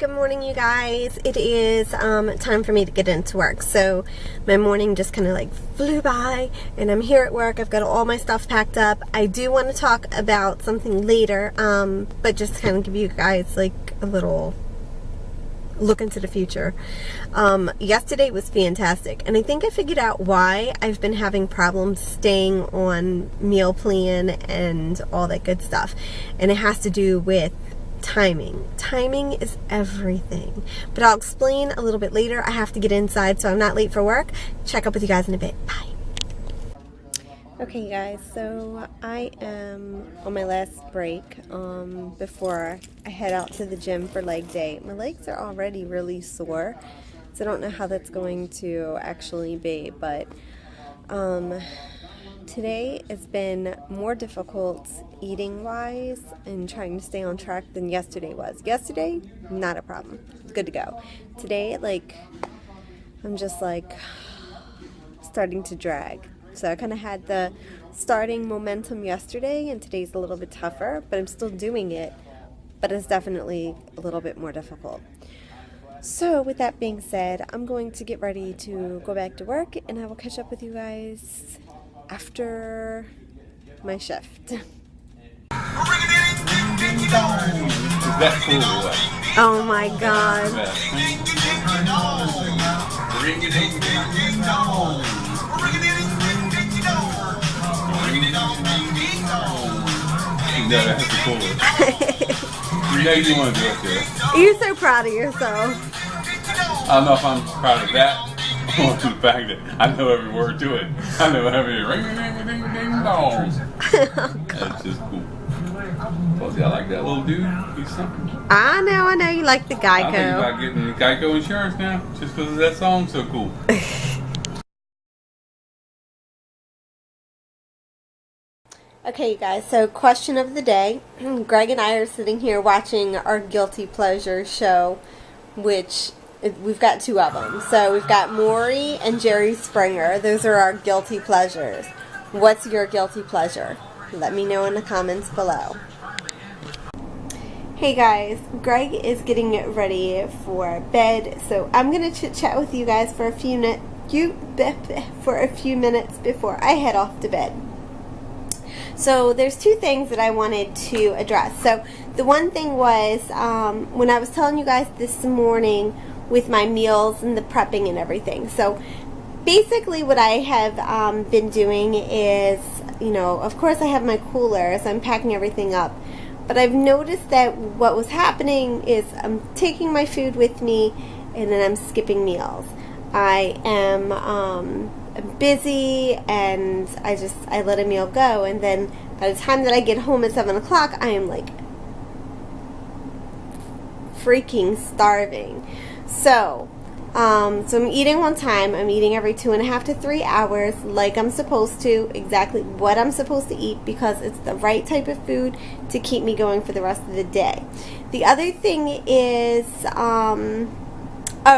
good morning, you guys. It is time for me to get into work. So my morning just kind of like flew by, and I'm here at work. I've got all my stuff packed up. I do want to talk about something later, but just kind of give you guys like a little look into the future. Yesterday was fantastic, and I think I figured out why I've been having problems staying on meal plan and all that good stuff, and it has to do with timing. Timing is everything, but I'll explain a little bit later. I have to get inside so I'm not late for work. Check up with you guys in a bit. Bye. Okay, guys, so I am on my last break before I head out to the gym for leg day. My legs are already really sore, so I don't know how that's going to actually be, but today has been more difficult eating wise and trying to stay on track than yesterday was. Yesterday, not a problem. Good to go. Today, I'm just starting to drag. So I kind of had the starting momentum yesterday, and today's a little bit tougher, but I'm still doing it, but it's definitely a little bit more difficult. So with that being said, I'm going to get ready to go back to work, and I will catch up with you guys after my shift. Is that cool or what? Oh my god. You know that's the coolest. You know you want to do it, too. You're so proud of yourself. I don't know if I'm proud of that or the fact that I know every word to it. I know every ring-a-ding-ding-ding-dong. That's just cool. Plus, I like that little dude. He's something. I know. You like the Geico. I think about getting the Geico insurance now just because that song's so cool. Okay, you guys, so question of the day. Greg and I are sitting here watching our Guilty Pleasure show, which we've got two of them. So we've got Maury and Jerry Springer. Those are our Guilty Pleasures. What's your Guilty Pleasure? Let me know in the comments below. Hey guys, Greg is getting ready for bed, so I'm going to chit-chat with you guys for a few minutes before I head off to bed. So there's two things that I wanted to address. So the one thing was when I was telling you guys this morning with my meals and the prepping and everything. So basically what I have been doing is, of course I have my cooler, so I'm packing everything up. But I've noticed that what was happening is I'm taking my food with me and then I'm skipping meals. I am busy and I let a meal go, and then by the time that I get home at 7 o'clock I am like freaking starving. So I'm eating one time. I'm eating every 2.5 to 3 hours like I'm supposed to, exactly what I'm supposed to eat, because it's the right type of food to keep me going for the rest of the day. The other thing is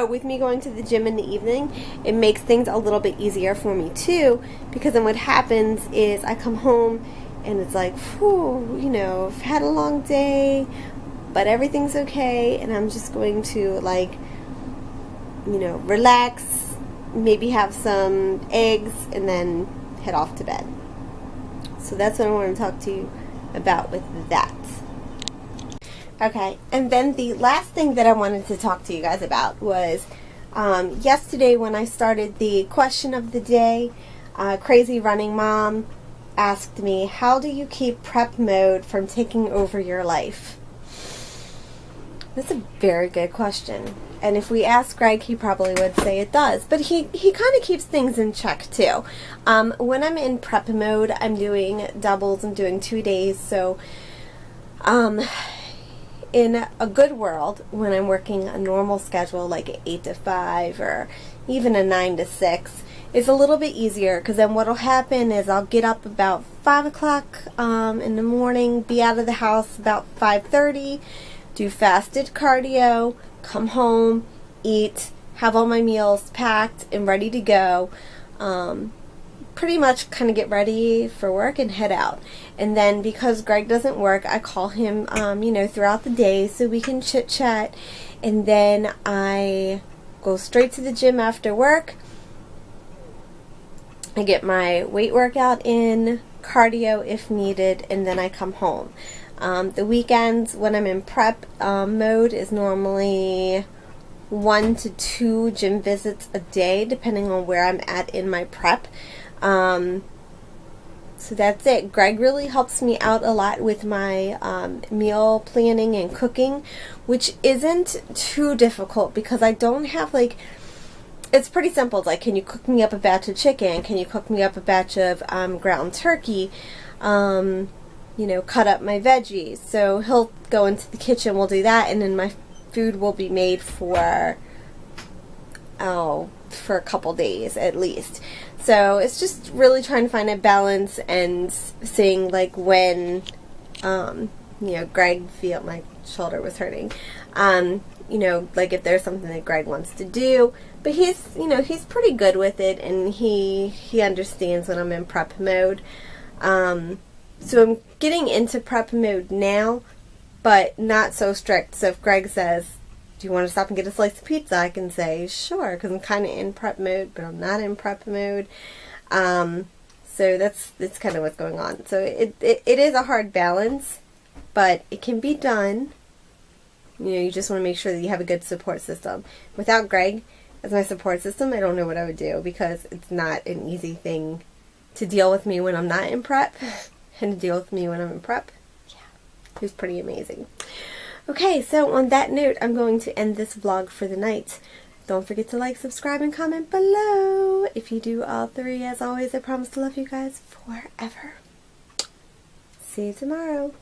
with me going to the gym in the evening, it makes things a little bit easier for me too, because then what happens is I come home and it's like, whew, I've had a long day, but everything's okay, and I'm just going to relax, maybe have some eggs, and then head off to bed. So that's what I want to talk to you about with that. Okay, and then the last thing that I wanted to talk to you guys about was yesterday when I started the question of the day, Crazy Running Mom asked me, how do you keep prep mode from taking over your life? That's a very good question. And if we ask Greg, he probably would say it does. But he kind of keeps things in check too. When I'm in prep mode, I'm doing doubles. I'm doing 2 days. So in a good world, when I'm working a normal schedule like an 8 to 5 or even a 9 to 6, it's a little bit easier, because then what will happen is I'll get up about 5 o'clock in the morning, be out of the house about 5:30, do fasted cardio, come home, eat, have all my meals packed and ready to go. pretty much kind of get ready for work and head out. And then because Greg doesn't work, I call him, you know, throughout the day so we can chit chat. And then I go straight to the gym after work. I get my weight workout in, cardio if needed, and then I come home. The weekends when I'm in prep mode is normally 1 to 2 gym visits a day, depending on where I'm at in my prep. So that's it. Greg really helps me out a lot with my meal planning and cooking, which isn't too difficult because I don't have like, it's pretty simple. It's like, can you cook me up a batch of chicken? Can you cook me up a batch of ground turkey? You know, cut up my veggies. So he'll go into the kitchen, we'll do that, and then my food will be made for a couple days at least. So it's just really trying to find a balance and seeing like when, you know, Greg feel my shoulder was hurting. You know, like if there's something that Greg wants to do, but he's, you know, he's pretty good with it, and he understands when I'm in prep mode. So I'm getting into prep mode now, but not so strict. So if Greg says, do you want to stop and get a slice of pizza? I can say, sure, because I'm kind of in prep mode, but I'm not in prep mode. So that's kind of what's going on. So it is a hard balance, but it can be done. You know, you just want to make sure that you have a good support system. Without Greg as my support system, I don't know what I would do, because it's not an easy thing to deal with me when I'm not in prep and to deal with me when I'm in prep. Yeah, he was pretty amazing. Okay, so on that note, I'm going to end this vlog for the night. Don't forget to like, subscribe, and comment below. If you do all 3, as always, I promise to love you guys forever. See you tomorrow.